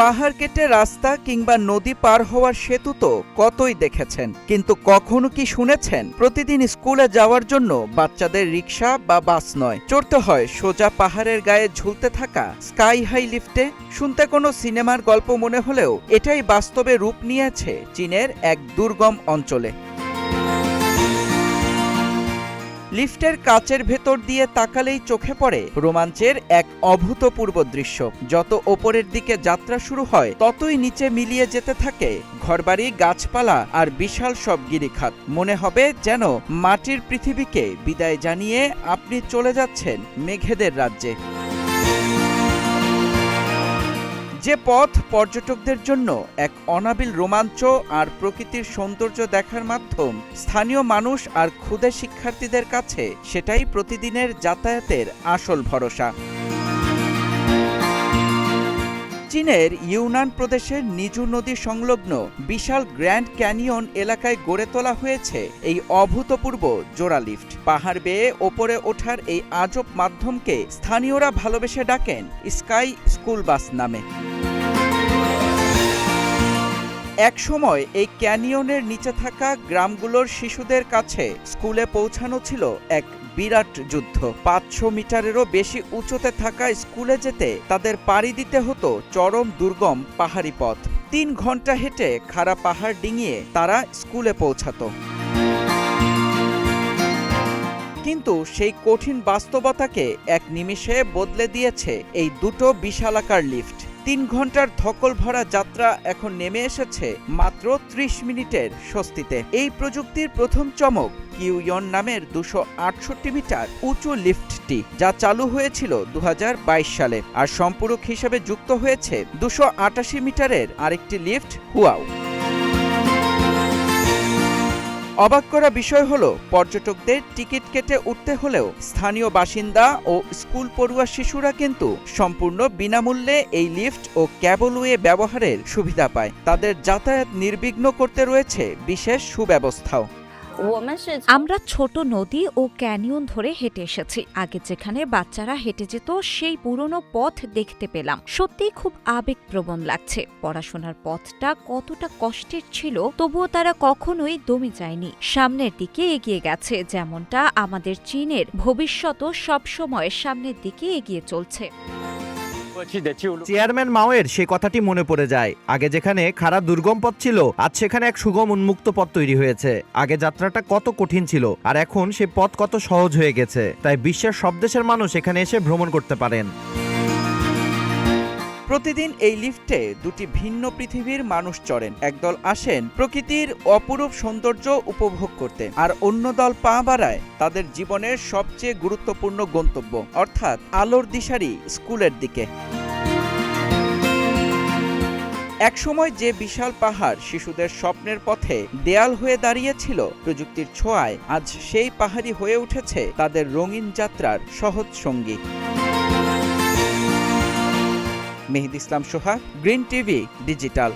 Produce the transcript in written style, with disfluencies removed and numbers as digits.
পাহাড় কেটে রাস্তা কিংবা নদী পার হওয়ার সেতু তো কতই দেখেছেন, কিন্তু কখনো কি শুনেছেন প্রতিদিন স্কুলে যাওয়ার জন্য বাচ্চাদের রিক্সা বা বাস নয়, চড়তে হয় সোজা পাহাড়ের গায়ে ঝুলতে থাকা স্কাই হাই লিফটে? শুনতে কোনো সিনেমার গল্প মনে হলেও এটাই বাস্তবে রূপ নিয়েছে চীনের এক দুর্গম অঞ্চলে। লিফটের কাচের ভেতর দিয়ে তাকালেই চোখে পড়ে রোমাঞ্চের এক অভূতপূর্ব দৃশ্য। যত ওপরের দিকে যাত্রা শুরু হয় ততই নিচে মিলিয়ে যেতে থাকে ঘরবাড়ি, গাছপালা আর বিশাল সব গিরিখাত। মনে হবে যেন মাটির পৃথিবীকে বিদায় জানিয়ে আপনি চলে যাচ্ছেন মেঘেদের রাজ্যে। যে পথ পর্যটকদের জন্য এক অনাবিল রোমাঞ্চ আর প্রকৃতির সৌন্দর্য দেখার মাধ্যম, স্থানীয় মানুষ আর ক্ষুদে শিক্ষার্থীদের কাছে সেটাই প্রতিদিনের যাতায়াতের আসল ভরসা। চীনের ইউনান প্রদেশের নিজু নদী সংলগ্ন বিশাল গ্র্যান্ড ক্যানিয়ন এলাকায় গড়ে তোলা হয়েছে এই অভূতপূর্ব জোড়া লিফট। পাহাড় বেয়ে ওপরে ওঠার এই আজব মাধ্যমকে স্থানীয়রা ভালোবেসে ডাকেন স্কাই স্কুল বাস নামে। এক সময় এই ক্যানিয়নের নিচে থাকা গ্রামগুলোর শিশুদের কাছে স্কুলে পৌঁছানো ছিল এক বিরাট যুদ্ধ। 500 মিটারেরও বেশি উঁচুতে থাকা স্কুলে যেতে তাদের পাড়ি দিতে হতো চরম দুর্গম পাহাড়ি পথ। 3 ঘন্টা হেঁটে খাড়া পাহাড় ডিঙিয়ে তারা স্কুলে পৌঁছাতো। কিন্তু সেই কঠিন বাস্তবতাকে এক নিমিষে বদলে দিয়েছে এই দুটো বিশালাকার লিফট। 3 ঘন্টার ধকল ভরা যাত্রা এখন নেমে এসেছে মাত্র 30 মিনিটের স্বস্তিতে। এই প্রযুক্তির প্রথম চমক কিউইয়ন নামের 268 মিটার উঁচু লিফটটি, যা চালু হয়েছিল 2022 সালে। আর সম্পূরক হিসেবে যুক্ত হয়েছে 288 মিটারের আরেকটি লিফট হুয়াও। অবাক করা বিষয় হলো, পর্যটকদের টিকিট কেটে উঠতে হলেও স্থানীয় বাসিন্দা ও স্কুল পড়ুয়া শিশুরা কিন্তু সম্পূর্ণ বিনামূল্যে এই লিফট ও ক্যাবলওয়ে ব্যবহারের সুবিধা পায়। তাদের যাতায়াত নির্বিঘ্ন করতে রয়েছে বিশেষ সুব্যবস্থাও। আমরা ছোট নদী ও ক্যানিয়ন ধরে হেঁটে এসেছি। আগে যেখানে বাচ্চারা হেঁটে যেত সেই পুরনো পথ দেখতে পেলাম। সত্যিই খুব আবেগপ্রবণ লাগছে। পড়াশোনার পথটা কতটা কষ্টের ছিল, তবুও তারা কখনোই দমে যায়নি, সামনের দিকে এগিয়ে গেছে। যেমনটা আমাদের চীনের ভবিষ্যৎও সবসময় সামনের দিকে এগিয়ে চলছে। চেয়ারম্যান মাওয়ের সে কথাটি মনে পড়ে যায়। আগে যেখানে খারাপ দুর্গম পথ ছিল, আজ সেখানে এক সুগম উন্মুক্ত পথ তৈরি হয়েছে। আগে যাত্রাটা কত কঠিন ছিল, আর এখন সে পথ কত সহজ হয়ে গেছে। তাই বিশ্বের সব দেশের মানুষ এখানে এসে ভ্রমণ করতে পারেন। প্রতিদিন এই লিফটে দুটি ভিন্ন পৃথিবীর মানুষ চড়েন। একদল আসেন প্রকৃতির অপরূপ সৌন্দর্য উপভোগ করতে, আর অন্য দল পা বাড়ায় তাদের জীবনের সবচেয়ে গুরুত্বপূর্ণ গন্তব্য, অর্থাৎ আলোর দিশারি স্কুলের দিকে। একসময় যে বিশাল পাহাড় শিশুদের স্বপ্নের পথে দেয়াল হয়ে দাঁড়িয়েছিল, প্রযুক্তির ছোঁয়ায় আজ সেই পাহাড়ই হয়ে উঠেছে তাদের রঙিন যাত্রার সহজ সঙ্গী। মেহেদী ইসলাম সোহাগ, গ্রিন টিভি ডিজিটাল।